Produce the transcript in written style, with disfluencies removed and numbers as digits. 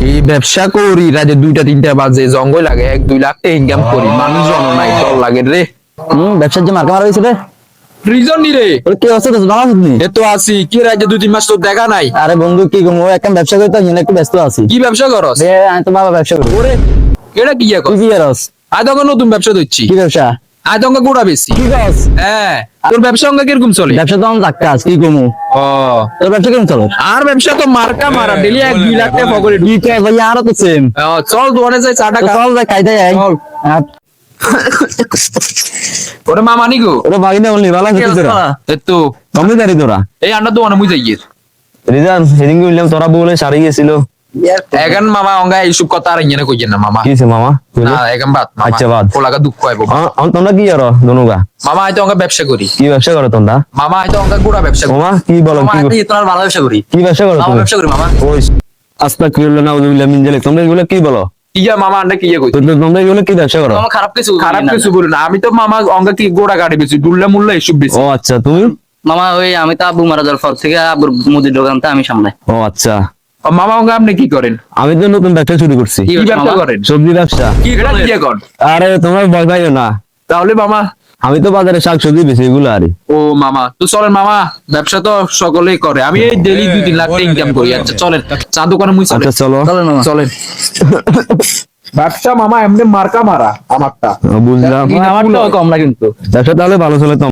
এই ব্যবসা করি রাতে 2টা 3টা বাজে জঙ্গল লাগে 1-2 লাখ টাকা ইনকাম করি মানুষজন নাই ডর লাগে রে ব্যবসার যে মার্কা মারা হয়েছে রে রিজন নি রে ওর কি অবস্থা তো জানা শুনি এ তো আছি কি রাতে 2-3 মাস তো দেখা নাই আরে বন্ধু কি গো একটা ব্যবসা করতে হিনে একটু ব্যস্ত আছি কি ব্যবসা করস রে আমি তো বাবা ব্যবসা করি ওরে এটা কি তুই কি করস আজ তো নতুন ব্যবসা দিচ্ছি কি ব্যবসা আজ তো গোড়া বেশি কি করস হ্যাঁ তোর ব্যবসা অঙ্গ কিরকম চলে ব্যবসা তো আমার কাজ কি কমু ও তোর ব্যবসা কেমন চলে আর ব্যবসা তো মার্কা মারা ডেলি 1-2 লাখ টাকা পকেটে কি কয় ভাই আরো তো সেম চল দোকানে যাই চাটা খা চল যাই খাইতে যাই চল। ওরে মামা নিগো ওরা বাগিনা বললি ভালো আছে তোরা এ তো কমে দাঁড়ি তোরা এই আন্ডা দোকানে মুই যাই রিজান সেদিন বললাম তোরা বলে সারি গেছিল এখন মামা অঙ্গা এইসব কথা আর ইয়ে কইছেন না মামা কিছে মামা না এখন বাদ মামা। আচ্ছা, বাদ। পোলাকা দুঃখ পাইবো তোমরা কি করো দনুগা মামা হয়তো অঙ্গা ব্যবসা করি কি ব্যবসা করো তোমরা মামা হয়তো অঙ্গা গুড়া ব্যবসা করি মামা কি বলো মামা কি আমি তোমার ভালো ব্যবসা করি কি ব্যবসা করো ভালো তুমি ব্যবসা করি মামা ওই আস্তাগফিরুল্লাহ নাউযুবিল্লাহ মিন জালিক তোমরা এগুলো কি বলো ইয়া মামা আন্ডা কি ইয়ে কই তোমরা এগুলো কি ব্যবসা করো মামা খারাপ কিছু খারাপ না। কিছু বলি না আমি তো মামা অঙ্গা কি গোড়া গাড়ি বেশি দুল্লা মুল্লা এসব বেশি ও আচ্ছা তুমি মামা ওই আমি তো আব্বু মারা যাওয়ার পর থেকে আব্বুর মুদির দোকানটা আমি সামলাই ও আচ্ছা মামা অঙ্গা আপনি কি করেন আমি তো নতুন ব্যবসা শুরু করছি কি ব্যবসা মামা? করেন সবজি ব্যবসা কি এটা কি করেন আরে তোমরা ভয় পাইও না তাহলে মামা আমি তো বাজারে শাকসবজি বেশি এগুলো আরে ও মামা তো চলেন মামা ব্যবসা তো সকলেই করে আমি এই ডেলি 2-3 লাখ টাকা ইনকাম করি আচ্ছা চলেন চা দোকানে মুই চলেন আচ্ছা চলো চলেন মামা চলেন ব্যবসা মামা এমনি মার্কা মারা আমারটা বুঝলাম আমারটাও কম না কিন্তু ব্যবসা তাহলে ভালো চলে তো